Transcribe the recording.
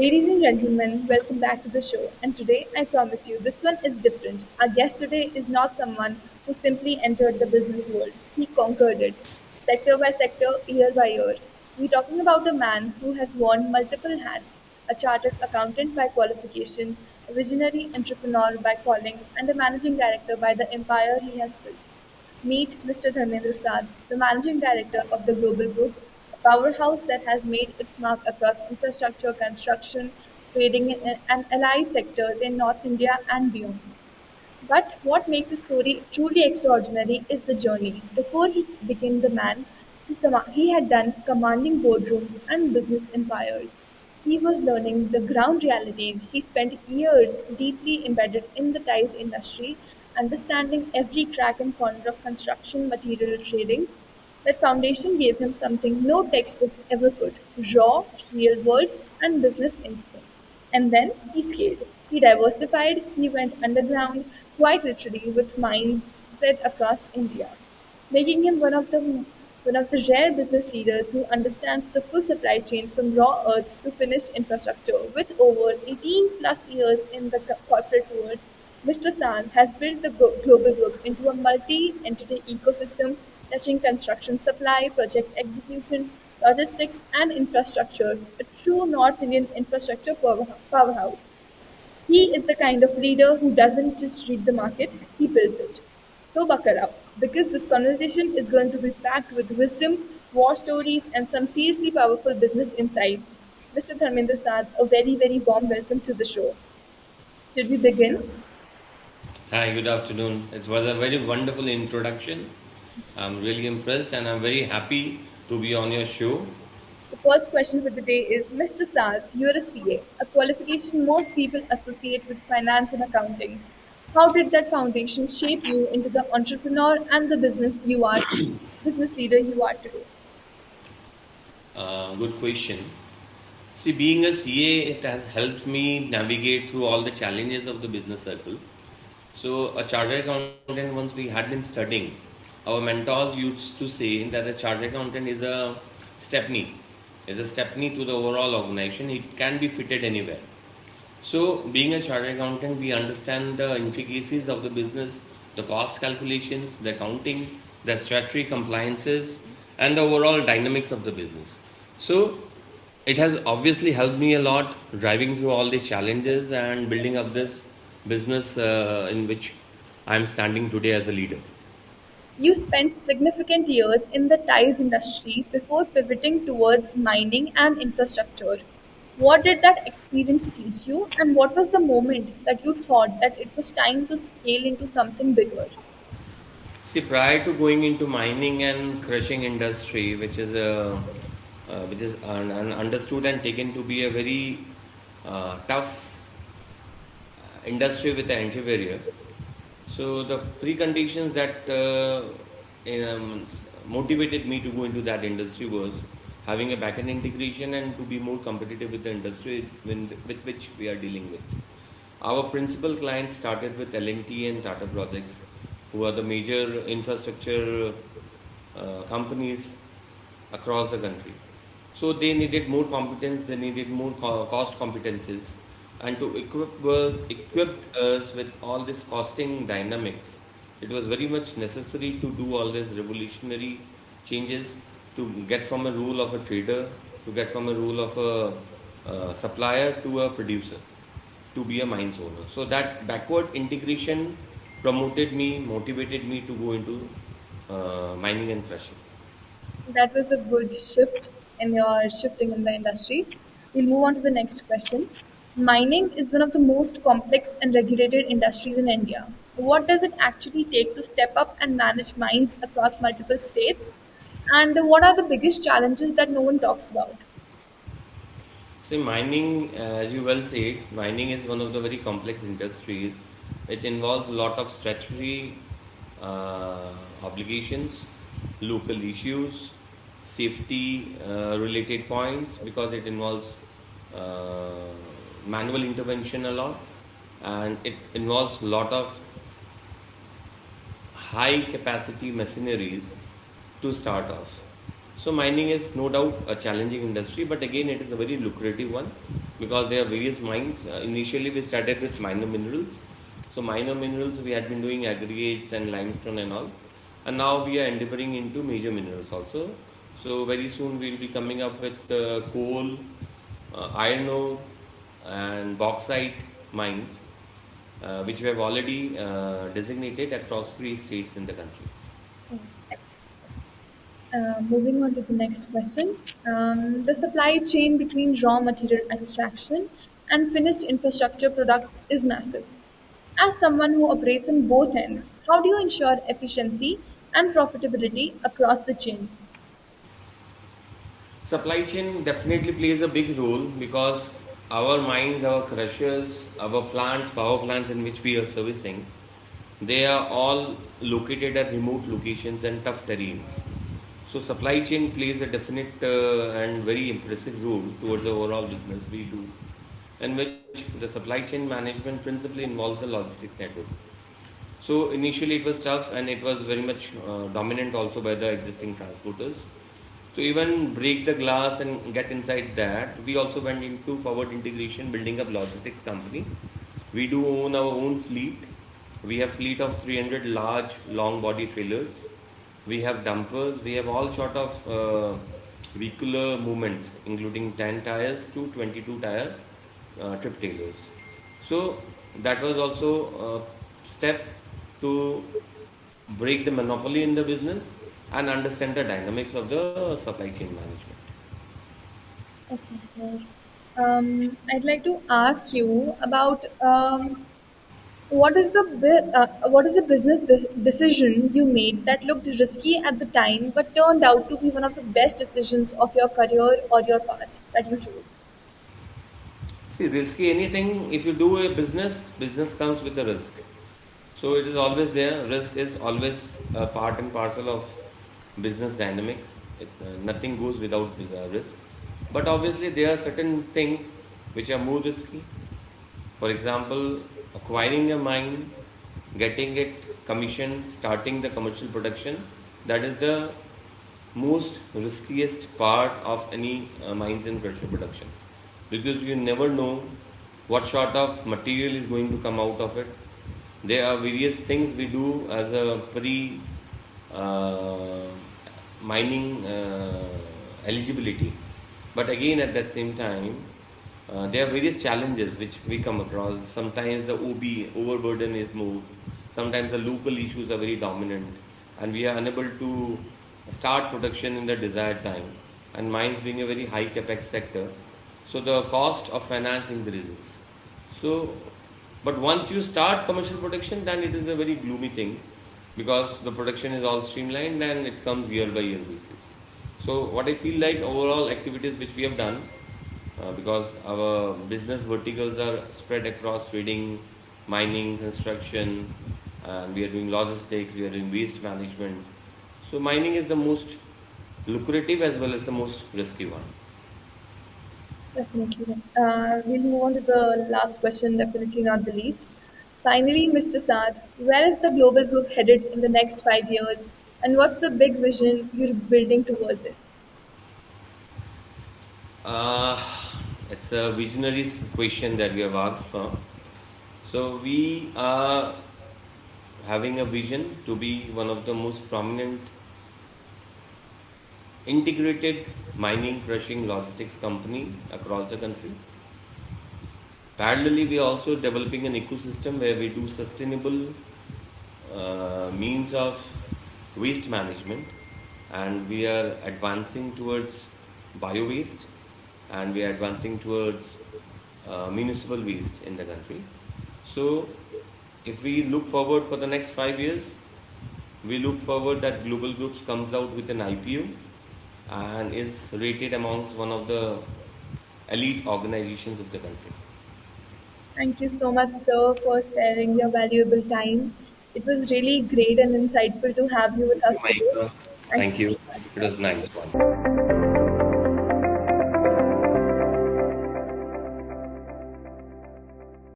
Ladies and gentlemen, welcome back to the show. And today, I promise you, this one is different. Our guest today is not someone who simply entered the business world, he conquered it, sector by sector, year by year. We're talking about a man who has worn multiple hats, a chartered accountant by qualification, a visionary entrepreneur by calling, and a managing director by the empire he has built. Meet Mr. Dharmendra Sad, the Managing Director of the Global Group, a powerhouse that has made its mark across infrastructure, construction, trading, and allied sectors in North India and beyond. But what makes his story truly extraordinary is the journey. Before he became the man, he had done commanding boardrooms and business empires. He was learning the ground realities. He spent years deeply embedded in the tiles industry, understanding every crack and corner of construction material trading. That foundation gave him something no textbook ever could: raw, real world, and business instinct. And then he scaled. He diversified, he went underground, quite literally, with mines spread across India, making him one of the rare business leaders who understands the full supply chain from raw earth to finished infrastructure. With over 18 plus years in the corporate world, Mr. San has built the global group into a multi-entity ecosystem touching construction supply, project execution, logistics, and infrastructure, a true North Indian infrastructure powerhouse. He is the kind of leader who doesn't just read the market, he builds it. So buckle up, because this conversation is going to be packed with wisdom, war stories, and some seriously powerful business insights. Mr. Dharmendra Sad, a very, very warm welcome to the show. Should we begin? Hi, good afternoon. It was a very wonderful introduction. I'm really impressed and I'm very happy to be on your show. The first question for the day is, Mr. Saz, you're a CA, a qualification most people associate with finance and accounting. How did that foundation shape you into the entrepreneur and the business leader you are today? Good question. See, being a CA, it has helped me navigate through all the challenges of the business circle. So, a chartered accountant, once we had been studying, our mentors used to say that a chartered accountant stepney, is a stepney to the overall organization. It can be fitted anywhere. So, being a chartered accountant, we understand the intricacies of the business, the cost calculations, the accounting, the statutory compliances, and the overall dynamics of the business. So, it has obviously helped me a lot driving through all these challenges and building up this business in which I am standing today as a leader. You spent significant years in the tiles industry before pivoting towards mining and infrastructure. What did that experience teach you, and what was the moment that you thought that it was time to scale into something bigger? See, prior to going into mining and crushing industry, which is understood and taken to be a very tough industry with the entry barrier. So the preconditions that motivated me to go into that industry was having a backend integration and to be more competitive with the industry with which we are dealing with. Our principal clients started with L&T and Tata Projects, who are the major infrastructure companies across the country. So they needed more competence, they needed more cost competences, and to equip us with all this costing dynamics, it was very much necessary to do all these revolutionary changes to get from a role of a trader, to get from a role of a supplier to a producer, to be a mines owner. So that backward integration motivated me to go into mining and crushing. That was a good shift in your shifting in the industry. We'll move on to the next question. Mining is one of the most complex and regulated industries in India. What does it actually take to step up and manage mines across multiple states? And what are the biggest challenges that no one talks about? See, mining, as you well said, mining is one of the very complex industries. It involves a lot of statutory obligations, local issues, safety related points because it involves uh, manual intervention a lot, and it involves a lot of high capacity machineries to start off. So mining is no doubt a challenging industry, but again it is a very lucrative one because there are various mines. Initially we started with minor minerals. So minor minerals we had been doing aggregates and limestone and all, and now we are endeavoring into major minerals also. So very soon we will be coming up with coal, iron ore, and bauxite mines, which we have already designated across 3 states in the country. Moving on to the next question. The supply chain between raw material extraction and finished infrastructure products is massive. As someone who operates on both ends, how do you ensure efficiency and profitability across the chain? Supply chain definitely plays a big role because our mines, our crushers, our plants, power plants in which we are servicing, they are all located at remote locations and tough terrains. So supply chain plays a definite and very impressive role towards the overall business we do, in which the supply chain management principally involves a logistics network. So initially it was tough and it was very much dominant also by the existing transporters. To even break the glass and get inside that, we also went into forward integration, building up logistics company. We do own our own fleet. We have fleet of 300 large long body trailers. We have dumpers. We have all sort of vehicular movements, including 10 tires to 22 tire trip trailers. So that was also a step to break the monopoly in the business and understand the dynamics of the supply chain management. Okay, sir. I'd like to ask you about what is the business decision you made that looked risky at the time but turned out to be one of the best decisions of your career or your path that you chose? See, risky anything, if you do a business, business comes with a risk. So it is always there. Risk is always a part and parcel of business dynamics. Nothing goes without risk. But obviously, there are certain things which are more risky. For example, acquiring a mine, getting it commissioned, starting the commercial production, that is the most riskiest part of any mines and pressure production, because you never know what sort of material is going to come out of it. There are various things we do as a pre uh, mining eligibility, but again at that same time there are various challenges which we come across. Sometimes the overburden is more, sometimes the local issues are very dominant, and we are unable to start production in the desired time. And mines being a very high capex sector, so the cost of finance increases. So, but once you start commercial production, then it is a very gloomy thing because the production is all streamlined and it comes year by year basis. So, what I feel like overall activities which we have done, because our business verticals are spread across trading, mining, construction, and we are doing logistics, we are doing waste management. So, mining is the most lucrative as well as the most risky one. Definitely. We'll move on to the last question, definitely not the least. Finally, Mr. Saad, where is the global group headed in the next 5 years, and what's the big vision you're building towards it? Uh, it's a visionary question that we have asked for. So we are having a vision to be one of the most prominent integrated mining, crushing, logistics company across the country. Parallelly, we are also developing an ecosystem where we do sustainable means of waste management, and we are advancing towards bio waste, and we are advancing towards municipal waste in the country. So, if we look forward for the next 5 years, we look forward that Global Groups comes out with an IPO and is rated amongst one of the elite organizations of the country. Thank you so much, sir, for sparing your valuable time. It was really great and insightful to have you with Thank us you, today. Maika. Thank Thank you you. so much, It sir. was nice one.